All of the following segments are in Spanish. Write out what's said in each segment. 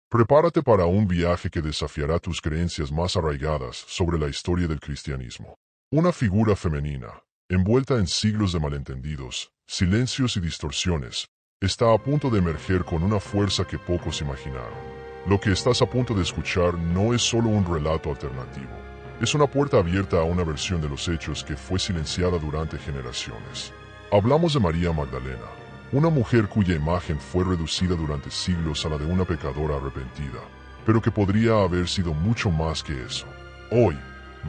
Prepárate para un viaje que desafiará tus creencias más arraigadas sobre la historia del cristianismo. Una figura femenina, envuelta en siglos de malentendidos, silencios y distorsiones, está a punto de emerger con una fuerza que pocos imaginaron. Lo que estás a punto de escuchar no es solo un relato alternativo. Es una puerta abierta a una versión de los hechos que fue silenciada durante generaciones. Hablamos de María Magdalena, una mujer cuya imagen fue reducida durante siglos a la de una pecadora arrepentida, pero que podría haber sido mucho más que eso. Hoy,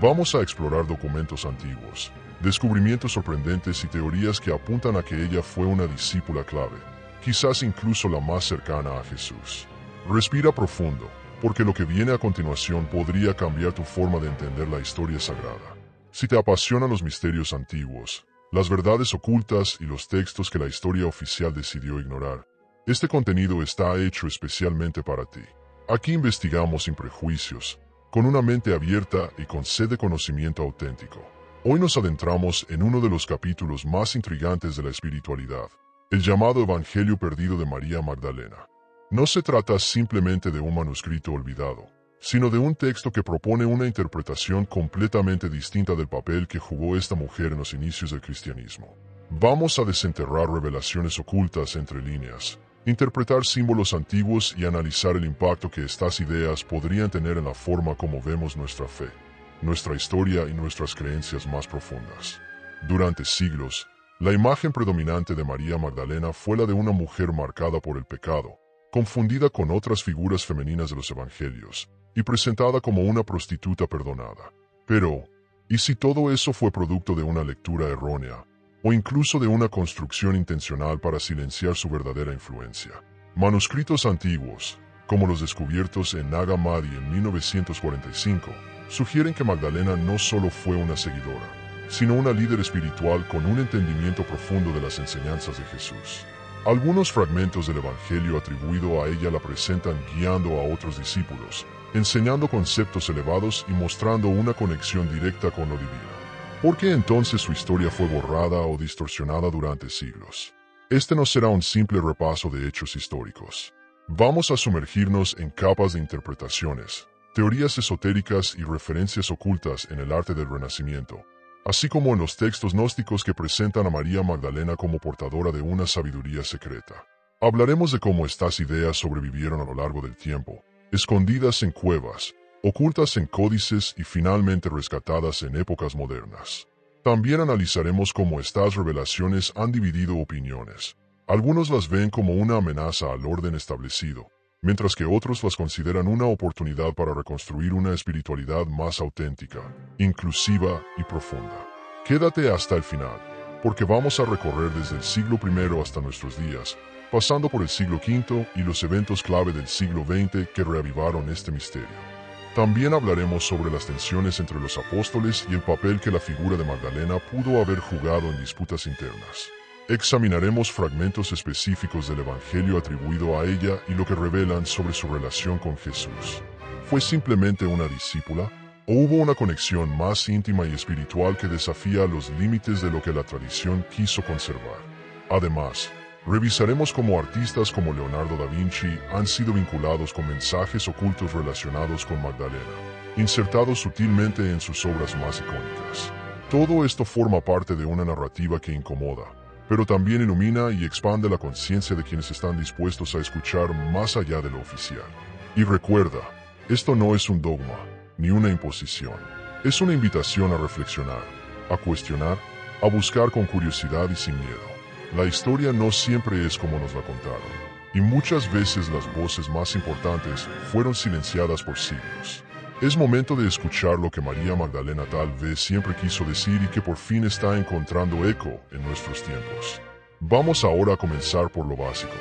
vamos a explorar documentos antiguos, descubrimientos sorprendentes y teorías que apuntan a que ella fue una discípula clave, quizás incluso la más cercana a Jesús. Respira profundo, porque lo que viene a continuación podría cambiar tu forma de entender la historia sagrada. Si te apasionan los misterios antiguos, las verdades ocultas y los textos que la historia oficial decidió ignorar, este contenido está hecho especialmente para ti. Aquí investigamos sin prejuicios, con una mente abierta y con sed de conocimiento auténtico. Hoy nos adentramos en uno de los capítulos más intrigantes de la espiritualidad, el llamado Evangelio perdido de María Magdalena. No se trata simplemente de un manuscrito olvidado, sino de un texto que propone una interpretación completamente distinta del papel que jugó esta mujer en los inicios del cristianismo. Vamos a desenterrar revelaciones ocultas entre líneas, interpretar símbolos antiguos y analizar el impacto que estas ideas podrían tener en la forma como vemos nuestra fe, nuestra historia y nuestras creencias más profundas. Durante siglos, la imagen predominante de María Magdalena fue la de una mujer marcada por el pecado, confundida con otras figuras femeninas de los evangelios, y presentada como una prostituta perdonada. Pero, ¿y si todo eso fue producto de una lectura errónea, o incluso de una construcción intencional para silenciar su verdadera influencia? Manuscritos antiguos, como los descubiertos en Nag Hammadi en 1945, sugieren que Magdalena no solo fue una seguidora, sino una líder espiritual con un entendimiento profundo de las enseñanzas de Jesús. Algunos fragmentos del Evangelio atribuido a ella la presentan guiando a otros discípulos, enseñando conceptos elevados y mostrando una conexión directa con lo divino. ¿Por qué entonces su historia fue borrada o distorsionada durante siglos? Este no será un simple repaso de hechos históricos. Vamos a sumergirnos en capas de interpretaciones, teorías esotéricas y referencias ocultas en el arte del Renacimiento, así como en los textos gnósticos que presentan a María Magdalena como portadora de una sabiduría secreta. Hablaremos de cómo estas ideas sobrevivieron a lo largo del tiempo, escondidas en cuevas, ocultas en códices y finalmente rescatadas en épocas modernas. También analizaremos cómo estas revelaciones han dividido opiniones. Algunos las ven como una amenaza al orden establecido, mientras que otros las consideran una oportunidad para reconstruir una espiritualidad más auténtica, inclusiva y profunda. Quédate hasta el final, porque vamos a recorrer desde el siglo I hasta nuestros días, pasando por el siglo V y los eventos clave del siglo XX que reavivaron este misterio. También hablaremos sobre las tensiones entre los apóstoles y el papel que la figura de Magdalena pudo haber jugado en disputas internas. Examinaremos fragmentos específicos del Evangelio atribuido a ella y lo que revelan sobre su relación con Jesús. ¿Fue simplemente una discípula? ¿O hubo una conexión más íntima y espiritual que desafía los límites de lo que la tradición quiso conservar? Además, revisaremos cómo artistas como Leonardo da Vinci han sido vinculados con mensajes ocultos relacionados con Magdalena, insertados sutilmente en sus obras más icónicas. Todo esto forma parte de una narrativa que incomoda, pero también ilumina y expande la conciencia de quienes están dispuestos a escuchar más allá de lo oficial. Y recuerda, esto no es un dogma, ni una imposición. Es una invitación a reflexionar, a cuestionar, a buscar con curiosidad y sin miedo. La historia no siempre es como nos la contaron, y muchas veces las voces más importantes fueron silenciadas por siglos. Es momento de escuchar lo que María Magdalena tal vez siempre quiso decir y que por fin está encontrando eco en nuestros tiempos. Vamos ahora a comenzar por lo básico.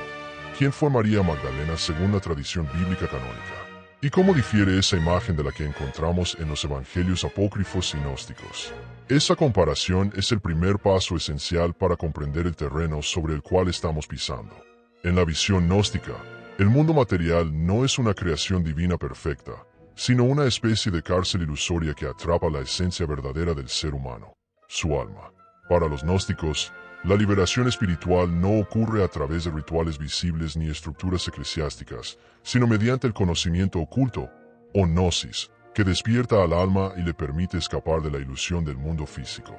¿Quién fue María Magdalena según la tradición bíblica canónica? ¿Y cómo difiere esa imagen de la que encontramos en los evangelios apócrifos y gnósticos? Esa comparación es el primer paso esencial para comprender el terreno sobre el cual estamos pisando. En la visión gnóstica, el mundo material no es una creación divina perfecta, sino una especie de cárcel ilusoria que atrapa la esencia verdadera del ser humano, su alma. Para los gnósticos, La liberación espiritual no ocurre a través de rituales visibles ni estructuras eclesiásticas, sino mediante el conocimiento oculto, o gnosis, que despierta al alma y le permite escapar de la ilusión del mundo físico.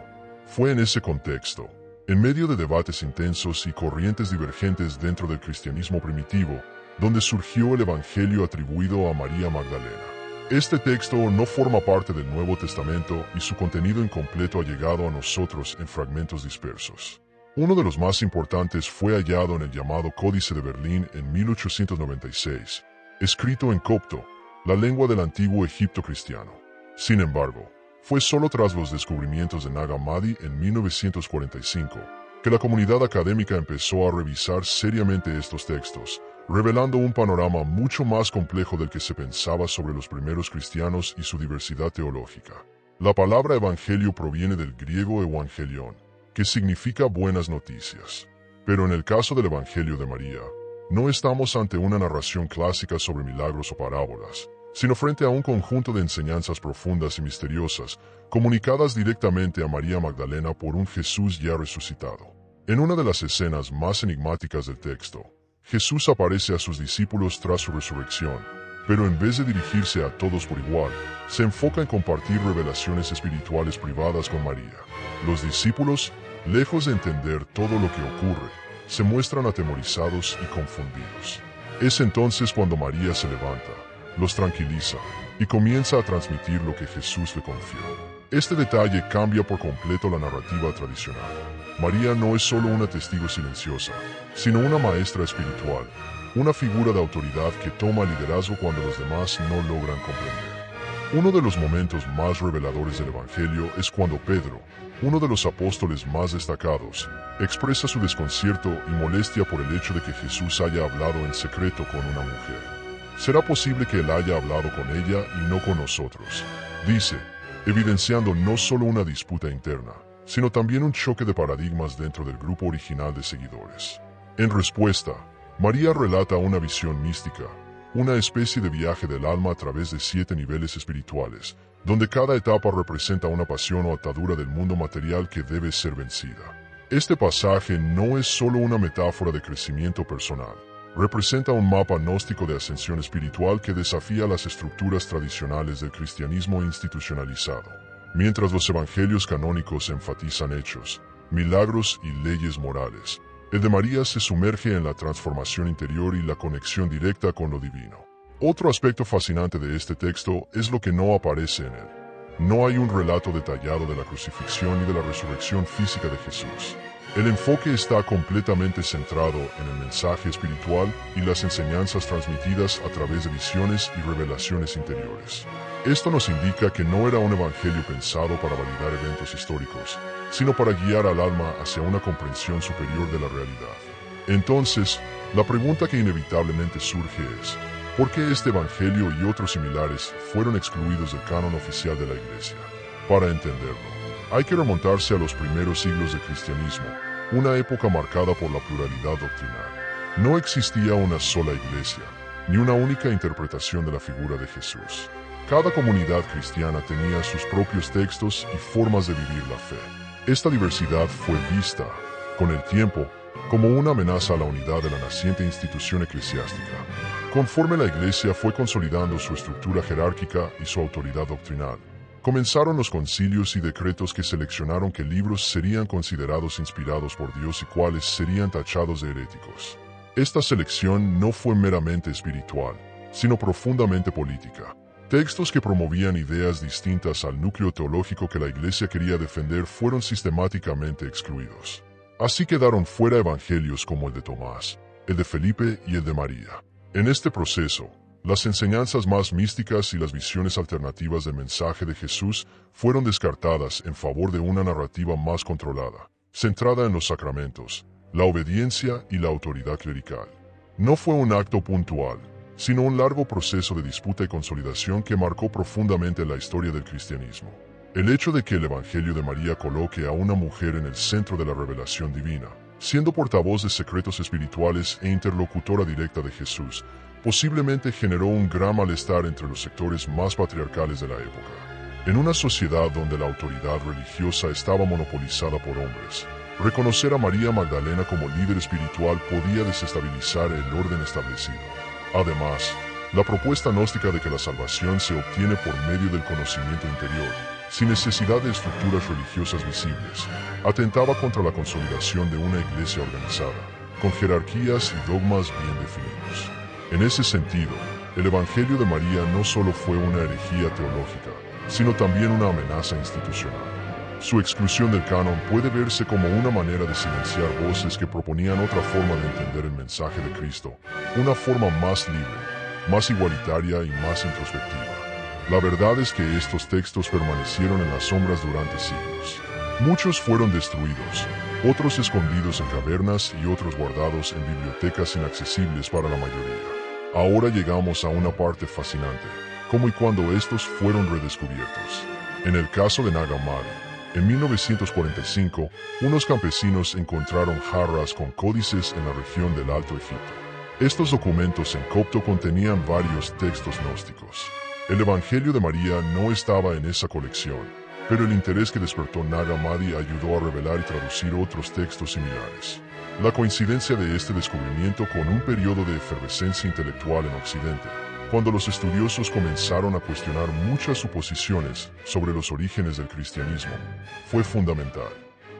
Fue en ese contexto, en medio de debates intensos y corrientes divergentes dentro del cristianismo primitivo, donde surgió el Evangelio atribuido a María Magdalena. Este texto no forma parte del Nuevo Testamento y su contenido incompleto ha llegado a nosotros en fragmentos dispersos. Uno de los más importantes fue hallado en el llamado Códice de Berlín en 1896, escrito en copto, la lengua del antiguo Egipto cristiano. Sin embargo, fue solo tras los descubrimientos de Nag Hammadi en 1945 que la comunidad académica empezó a revisar seriamente estos textos, revelando un panorama mucho más complejo del que se pensaba sobre los primeros cristianos y su diversidad teológica. La palabra evangelio proviene del griego evangelion, que significa buenas noticias. Pero en el caso del Evangelio de María, no estamos ante una narración clásica sobre milagros o parábolas, sino frente a un conjunto de enseñanzas profundas y misteriosas, comunicadas directamente a María Magdalena por un Jesús ya resucitado. En una de las escenas más enigmáticas del texto, Jesús aparece a sus discípulos tras su resurrección, pero en vez de dirigirse a todos por igual, se enfoca en compartir revelaciones espirituales privadas con María. Los discípulos, lejos de entender todo lo que ocurre, se muestran atemorizados y confundidos. Es entonces cuando María se levanta, los tranquiliza y comienza a transmitir lo que Jesús le confió. Este detalle cambia por completo la narrativa tradicional. María no es solo una testigo silenciosa, sino una maestra espiritual, una figura de autoridad que toma liderazgo cuando los demás no logran comprender. Uno de los momentos más reveladores del Evangelio es cuando Pedro, uno de los apóstoles más destacados, expresa su desconcierto y molestia por el hecho de que Jesús haya hablado en secreto con una mujer. ¿Será posible que él haya hablado con ella y no con nosotros?, dice, evidenciando no solo una disputa interna, sino también un choque de paradigmas dentro del grupo original de seguidores. En respuesta, María relata una visión mística, una especie de viaje del alma a través de 7 niveles espirituales, donde cada etapa representa una pasión o atadura del mundo material que debe ser vencida. Este pasaje no es solo una metáfora de crecimiento personal, representa un mapa gnóstico de ascensión espiritual que desafía las estructuras tradicionales del cristianismo institucionalizado. Mientras los evangelios canónicos enfatizan hechos, milagros y leyes morales, el de María se sumerge en la transformación interior y la conexión directa con lo divino. Otro aspecto fascinante de este texto es lo que no aparece en él. No hay un relato detallado de la crucifixión ni de la resurrección física de Jesús. El enfoque está completamente centrado en el mensaje espiritual y las enseñanzas transmitidas a través de visiones y revelaciones interiores. Esto nos indica que no era un evangelio pensado para validar eventos históricos, sino para guiar al alma hacia una comprensión superior de la realidad. Entonces, la pregunta que inevitablemente surge es, ¿por qué este evangelio y otros similares fueron excluidos del canon oficial de la Iglesia? Para entenderlo, hay que remontarse a los primeros siglos del cristianismo, una época marcada por la pluralidad doctrinal. No existía una sola iglesia, ni una única interpretación de la figura de Jesús. Cada comunidad cristiana tenía sus propios textos y formas de vivir la fe. Esta diversidad fue vista, con el tiempo, como una amenaza a la unidad de la naciente institución eclesiástica. Conforme la Iglesia fue consolidando su estructura jerárquica y su autoridad doctrinal, comenzaron los concilios y decretos que seleccionaron qué libros serían considerados inspirados por Dios y cuáles serían tachados de heréticos. Esta selección no fue meramente espiritual, sino profundamente política. Textos que promovían ideas distintas al núcleo teológico que la Iglesia quería defender fueron sistemáticamente excluidos. Así quedaron fuera evangelios como el de Tomás, el de Felipe y el de María. En este proceso, las enseñanzas más místicas y las visiones alternativas del mensaje de Jesús fueron descartadas en favor de una narrativa más controlada, centrada en los sacramentos, la obediencia y la autoridad clerical. No fue un acto puntual, sino un largo proceso de disputa y consolidación que marcó profundamente la historia del cristianismo. El hecho de que el Evangelio de María coloque a una mujer en el centro de la revelación divina, siendo portavoz de secretos espirituales e interlocutora directa de Jesús, posiblemente generó un gran malestar entre los sectores más patriarcales de la época. En una sociedad donde la autoridad religiosa estaba monopolizada por hombres, Reconocer a María Magdalena como líder espiritual podía desestabilizar el orden establecido. Además, la propuesta gnóstica de que la salvación se obtiene por medio del conocimiento interior, sin necesidad de estructuras religiosas visibles, atentaba contra la consolidación de una iglesia organizada, con jerarquías y dogmas bien definidos. En ese sentido, el Evangelio de María no solo fue una herejía teológica, sino también una amenaza institucional. Su exclusión del canon puede verse como una manera de silenciar voces que proponían otra forma de entender el mensaje de Cristo, una forma más libre, más igualitaria y más introspectiva. La verdad es que estos textos permanecieron en las sombras durante siglos. Muchos fueron destruidos, otros escondidos en cavernas y otros guardados en bibliotecas inaccesibles para la mayoría. Ahora llegamos a una parte fascinante, cómo y cuándo estos fueron redescubiertos. En el caso de Nag Hammadi, en 1945, unos campesinos encontraron jarras con códices en la región del Alto Egipto. Estos documentos en copto contenían varios textos gnósticos. El Evangelio de María no estaba en esa colección, pero el interés que despertó Nag Hammadi ayudó a revelar y traducir otros textos similares. La coincidencia de este descubrimiento con un periodo de efervescencia intelectual en Occidente, cuando los estudiosos comenzaron a cuestionar muchas suposiciones sobre los orígenes del cristianismo, fue fundamental.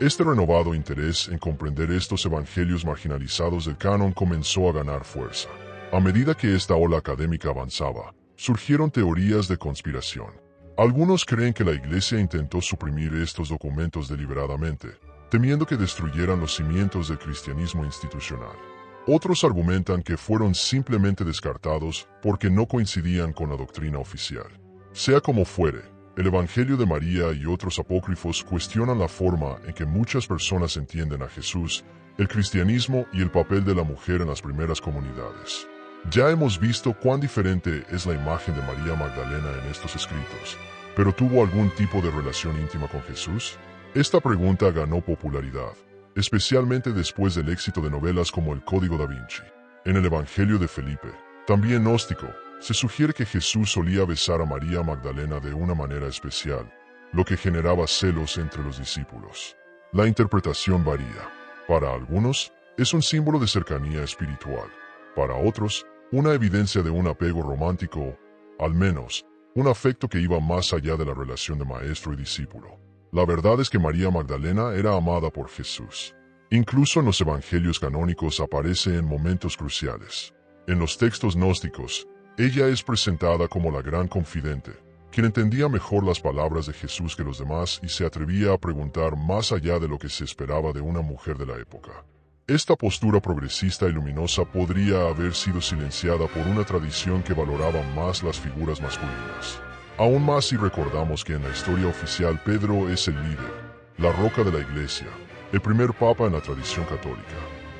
Este renovado interés en comprender estos evangelios marginalizados del canon comenzó a ganar fuerza. A medida que esta ola académica avanzaba, surgieron teorías de conspiración. Algunos creen que la Iglesia intentó suprimir estos documentos deliberadamente, temiendo que destruyeran los cimientos del cristianismo institucional. Otros argumentan que fueron simplemente descartados porque no coincidían con la doctrina oficial. Sea como fuere, el Evangelio de María y otros apócrifos cuestionan la forma en que muchas personas entienden a Jesús, el cristianismo y el papel de la mujer en las primeras comunidades. Ya hemos visto cuán diferente es la imagen de María Magdalena en estos escritos, pero ¿tuvo algún tipo de relación íntima con Jesús? Esta pregunta ganó popularidad, especialmente después del éxito de novelas como El Código da Vinci. En el Evangelio de Felipe, también gnóstico, se sugiere que Jesús solía besar a María Magdalena de una manera especial, lo que generaba celos entre los discípulos. La interpretación varía. Para algunos, es un símbolo de cercanía espiritual. Para otros, una evidencia de un apego romántico, al menos, un afecto que iba más allá de la relación de maestro y discípulo. La verdad es que María Magdalena era amada por Jesús. Incluso en los evangelios canónicos aparece en momentos cruciales. En los textos gnósticos, ella es presentada como la gran confidente, quien entendía mejor las palabras de Jesús que los demás y se atrevía a preguntar más allá de lo que se esperaba de una mujer de la época. Esta postura progresista y luminosa podría haber sido silenciada por una tradición que valoraba más las figuras masculinas. Aún más si recordamos que en la historia oficial Pedro es el líder, la roca de la Iglesia, el primer papa en la tradición católica.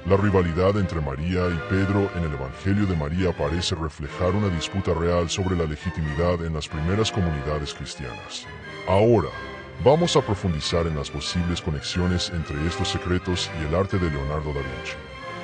La rivalidad entre María y Pedro en el Evangelio de María parece reflejar una disputa real sobre la legitimidad en las primeras comunidades cristianas. Ahora, vamos a profundizar en las posibles conexiones entre estos secretos y el arte de Leonardo da Vinci.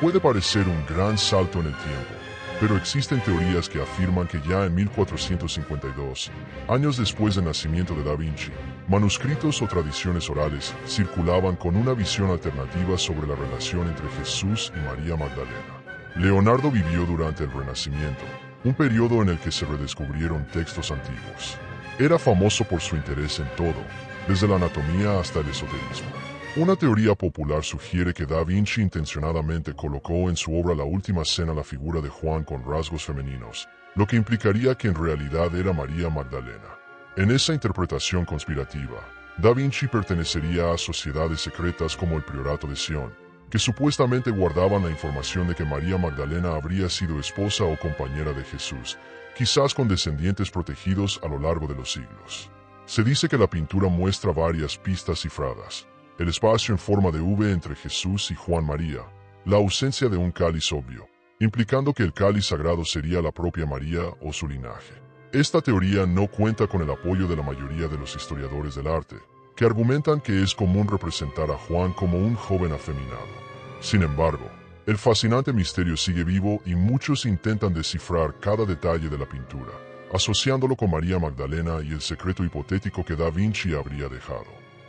Puede parecer un gran salto en el tiempo, pero existen teorías que afirman que ya en 1452, años después del nacimiento de Da Vinci, manuscritos o tradiciones orales circulaban con una visión alternativa sobre la relación entre Jesús y María Magdalena. Leonardo vivió durante el Renacimiento, un periodo en el que se redescubrieron textos antiguos. Era famoso por su interés en todo, desde la anatomía hasta el esoterismo. Una teoría popular sugiere que Da Vinci intencionadamente colocó en su obra La Última Cena la figura de Juan con rasgos femeninos, lo que implicaría que en realidad era María Magdalena. En esa interpretación conspirativa, Da Vinci pertenecería a sociedades secretas como el Priorato de Sion, que supuestamente guardaban la información de que María Magdalena habría sido esposa o compañera de Jesús, quizás con descendientes protegidos a lo largo de los siglos. Se dice que la pintura muestra varias pistas cifradas: el espacio en forma de V entre Jesús y Juan María, la ausencia de un cáliz obvio, implicando que el cáliz sagrado sería la propia María o su linaje. Esta teoría no cuenta con el apoyo de la mayoría de los historiadores del arte, que argumentan que es común representar a Juan como un joven afeminado. Sin embargo, el fascinante misterio sigue vivo y muchos intentan descifrar cada detalle de la pintura, asociándolo con María Magdalena y el secreto hipotético que Da Vinci habría dejado.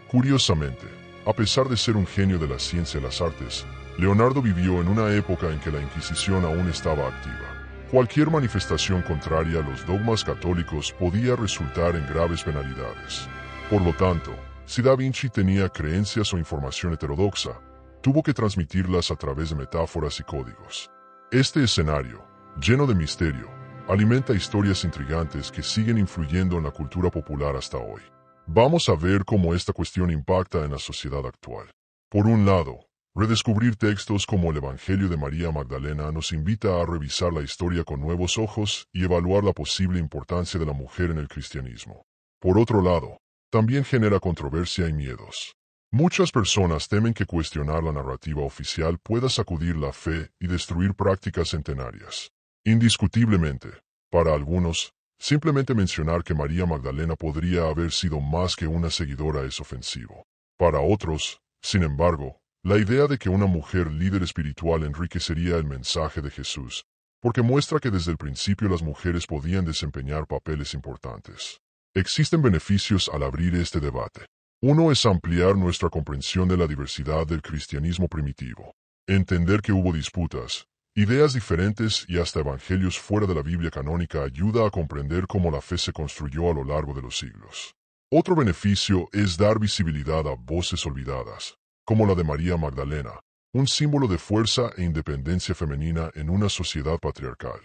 Curiosamente, A pesar de ser un genio de la ciencia y las artes, Leonardo vivió en una época en que la Inquisición aún estaba activa. Cualquier manifestación contraria a los dogmas católicos podía resultar en graves penalidades. Por lo tanto, si Da Vinci tenía creencias o información heterodoxa, tuvo que transmitirlas a través de metáforas y códigos. Este escenario, lleno de misterio, alimenta historias intrigantes que siguen influyendo en la cultura popular hasta hoy. Vamos a ver cómo esta cuestión impacta en la sociedad actual. Por un lado, redescubrir textos como el Evangelio de María Magdalena nos invita a revisar la historia con nuevos ojos y evaluar la posible importancia de la mujer en el cristianismo. Por otro lado, también genera controversia y miedos. Muchas personas temen que cuestionar la narrativa oficial pueda sacudir la fe y destruir prácticas centenarias. Indiscutiblemente, para algunos, simplemente mencionar que María Magdalena podría haber sido más que una seguidora es ofensivo. Para otros, sin embargo, la idea de que una mujer líder espiritual enriquecería el mensaje de Jesús, porque muestra que desde el principio las mujeres podían desempeñar papeles importantes. Existen beneficios al abrir este debate. Uno es ampliar nuestra comprensión de la diversidad del cristianismo primitivo. Entender que hubo disputas, ideas diferentes y hasta evangelios fuera de la Biblia canónica ayuda a comprender cómo la fe se construyó a lo largo de los siglos. Otro beneficio es dar visibilidad a voces olvidadas, como la de María Magdalena, un símbolo de fuerza e independencia femenina en una sociedad patriarcal.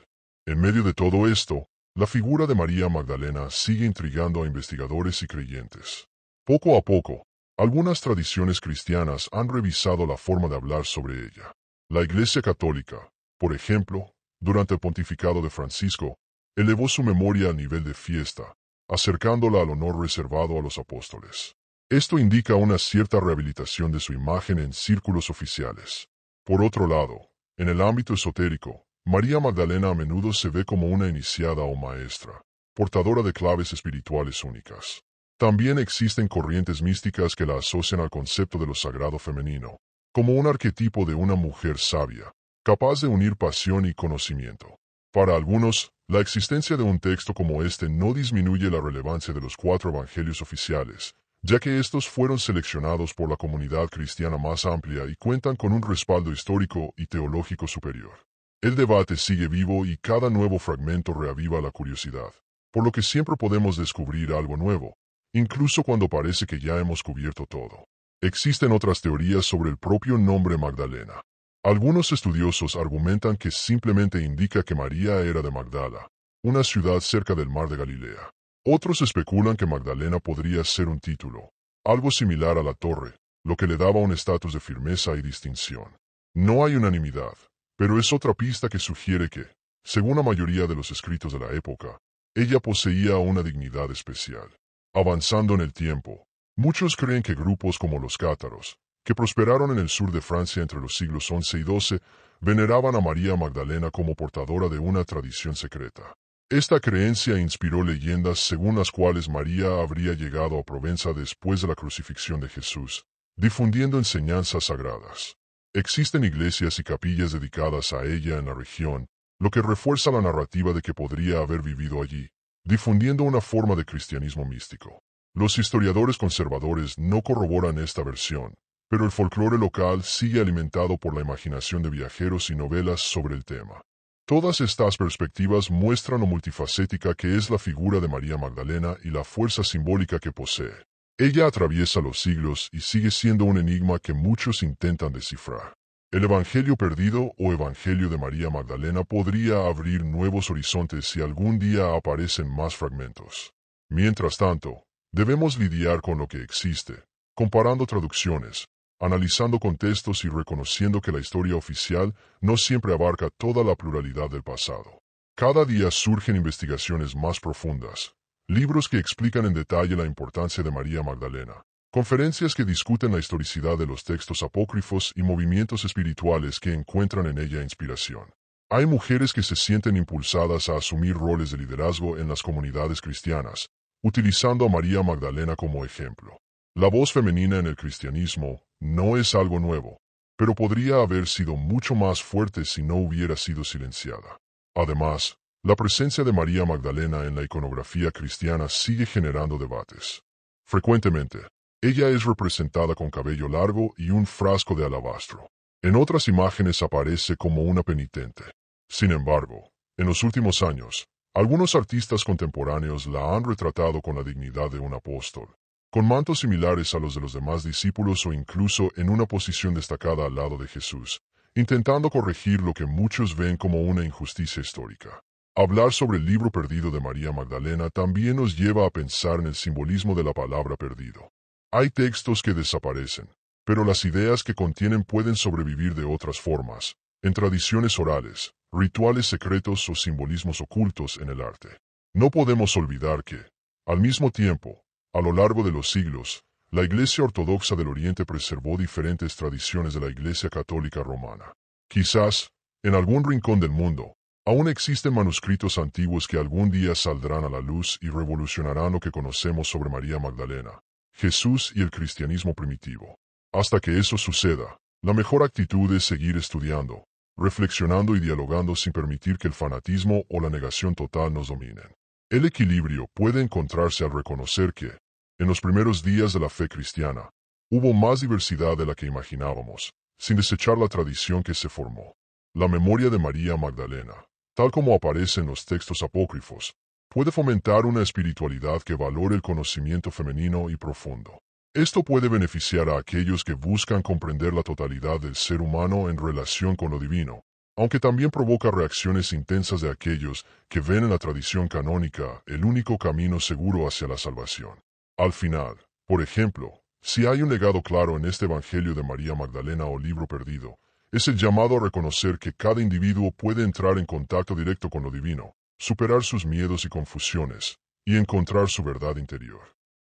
En medio de todo esto, la figura de María Magdalena sigue intrigando a investigadores y creyentes. Poco a poco, algunas tradiciones cristianas han revisado la forma de hablar sobre ella. La Iglesia Católica, por ejemplo, durante el pontificado de Francisco, elevó su memoria a nivel de fiesta, acercándola al honor reservado a los apóstoles. Esto indica una cierta rehabilitación de su imagen en círculos oficiales. Por otro lado, en el ámbito esotérico, María Magdalena a menudo se ve como una iniciada o maestra, portadora de claves espirituales únicas. También existen corrientes místicas que la asocian al concepto de lo sagrado femenino, como un arquetipo de una mujer sabia, capaz de unir pasión y conocimiento. Para algunos, la existencia de un texto como este no disminuye la relevancia de los 4 evangelios oficiales, ya que estos fueron seleccionados por la comunidad cristiana más amplia y cuentan con un respaldo histórico y teológico superior. El debate sigue vivo y cada nuevo fragmento reaviva la curiosidad, por lo que siempre podemos descubrir algo nuevo, incluso cuando parece que ya hemos cubierto todo. Existen otras teorías sobre el propio nombre Magdalena. Algunos estudiosos argumentan que simplemente indica que María era de Magdala, una ciudad cerca del mar de Galilea. Otros especulan que Magdalena podría ser un título, algo similar a la torre, lo que le daba un estatus de firmeza y distinción. No hay unanimidad, pero es otra pista que sugiere que, según la mayoría de los escritos de la época, ella poseía una dignidad especial. Avanzando en el tiempo, muchos creen que grupos como los cátaros, que prosperaron en el sur de Francia entre los siglos XI y XII, veneraban a María Magdalena como portadora de una tradición secreta. Esta creencia inspiró leyendas según las cuales María habría llegado a Provenza después de la crucifixión de Jesús, difundiendo enseñanzas sagradas. Existen iglesias y capillas dedicadas a ella en la región, lo que refuerza la narrativa de que podría haber vivido allí, difundiendo una forma de cristianismo místico. Los historiadores conservadores no corroboran esta versión, pero el folclore local sigue alimentado por la imaginación de viajeros y novelas sobre el tema. Todas estas perspectivas muestran lo multifacética que es la figura de María Magdalena y la fuerza simbólica que posee. Ella atraviesa los siglos y sigue siendo un enigma que muchos intentan descifrar. El Evangelio perdido o Evangelio de María Magdalena podría abrir nuevos horizontes si algún día aparecen más fragmentos. Mientras tanto, debemos lidiar con lo que existe, comparando traducciones, analizando contextos y reconociendo que la historia oficial no siempre abarca toda la pluralidad del pasado. Cada día surgen investigaciones más profundas, libros que explican en detalle la importancia de María Magdalena, conferencias que discuten la historicidad de los textos apócrifos y movimientos espirituales que encuentran en ella inspiración. Hay mujeres que se sienten impulsadas a asumir roles de liderazgo en las comunidades cristianas, utilizando a María Magdalena como ejemplo. La voz femenina en el cristianismo no es algo nuevo, pero podría haber sido mucho más fuerte si no hubiera sido silenciada. Además, la presencia de María Magdalena en la iconografía cristiana sigue generando debates. Frecuentemente, Ella es representada con cabello largo y un frasco de alabastro. En otras imágenes aparece como una penitente. Sin embargo, en los últimos años, algunos artistas contemporáneos la han retratado con la dignidad de un apóstol, con mantos similares a los de los demás discípulos o incluso en una posición destacada al lado de Jesús, intentando corregir lo que muchos ven como una injusticia histórica. Hablar sobre el libro perdido de María Magdalena también nos lleva a pensar en el simbolismo de la palabra perdido. Hay textos que desaparecen, pero las ideas que contienen pueden sobrevivir de otras formas, en tradiciones orales, rituales secretos o simbolismos ocultos en el arte. No podemos olvidar que, al mismo tiempo, a lo largo de los siglos, la Iglesia Ortodoxa del Oriente preservó diferentes tradiciones de la Iglesia Católica Romana. Quizás, en algún rincón del mundo, aún existen manuscritos antiguos que algún día saldrán a la luz y revolucionarán lo que conocemos sobre María Magdalena, Jesús y el cristianismo primitivo. Hasta que eso suceda, la mejor actitud es seguir estudiando, reflexionando y dialogando sin permitir que el fanatismo o la negación total nos dominen. El equilibrio puede encontrarse al reconocer que, en los primeros días de la fe cristiana, hubo más diversidad de la que imaginábamos, sin desechar la tradición que se formó. La memoria de María Magdalena, tal como aparece en los textos apócrifos, puede fomentar una espiritualidad que valore el conocimiento femenino y profundo. Esto puede beneficiar a aquellos que buscan comprender la totalidad del ser humano en relación con lo divino, aunque también provoca reacciones intensas de aquellos que ven en la tradición canónica el único camino seguro hacia la salvación. Al final, por ejemplo, si hay un legado claro en este Evangelio de María Magdalena o libro perdido, es el llamado a reconocer que cada individuo puede entrar en contacto directo con lo divino, superar sus miedos y confusiones, y encontrar su verdad interior.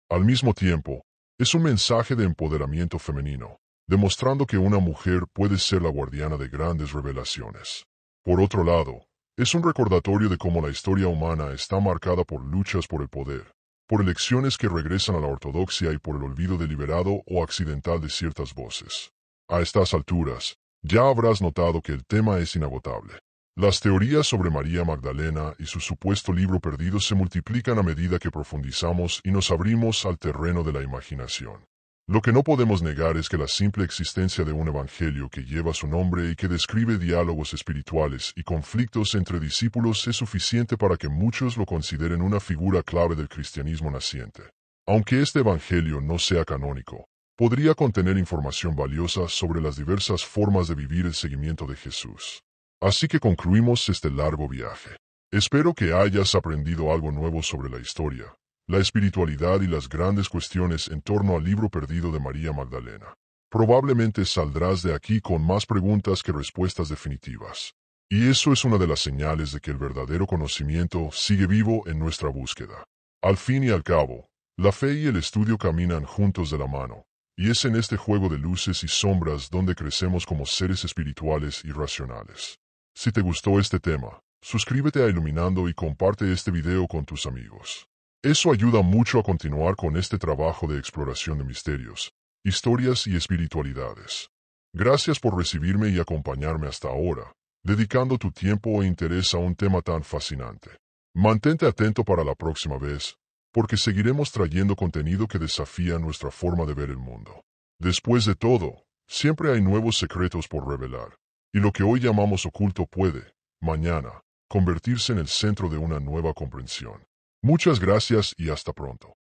Al mismo tiempo, es un mensaje de empoderamiento femenino, demostrando que una mujer puede ser la guardiana de grandes revelaciones. Por otro lado, es un recordatorio de cómo la historia humana está marcada por luchas por el poder, por elecciones que regresan a la ortodoxia y por el olvido deliberado o accidental de ciertas voces. A estas alturas, ya habrás notado que el tema es inagotable. Las teorías sobre María Magdalena y su supuesto libro perdido se multiplican a medida que profundizamos y nos abrimos al terreno de la imaginación. Lo que no podemos negar es que la simple existencia de un evangelio que lleva su nombre y que describe diálogos espirituales y conflictos entre discípulos es suficiente para que muchos lo consideren una figura clave del cristianismo naciente. Aunque este evangelio no sea canónico, podría contener información valiosa sobre las diversas formas de vivir el seguimiento de Jesús. Así que concluimos este largo viaje. Espero que hayas aprendido algo nuevo sobre la historia, la espiritualidad y las grandes cuestiones en torno al libro perdido de María Magdalena. Probablemente saldrás de aquí con más preguntas que respuestas definitivas. Y eso es una de las señales de que el verdadero conocimiento sigue vivo en nuestra búsqueda. Al fin y al cabo, la fe y el estudio caminan juntos de la mano, y es en este juego de luces y sombras donde crecemos como seres espirituales y racionales. Si te gustó este tema, suscríbete a Iluminando y comparte este video con tus amigos. Eso ayuda mucho a continuar con este trabajo de exploración de misterios, historias y espiritualidades. Gracias por recibirme y acompañarme hasta ahora, dedicando tu tiempo e interés a un tema tan fascinante. Mantente atento para la próxima vez, porque seguiremos trayendo contenido que desafía nuestra forma de ver el mundo. Después de todo, siempre hay nuevos secretos por revelar, y lo que hoy llamamos oculto puede, mañana, convertirse en el centro de una nueva comprensión. Muchas gracias y hasta pronto.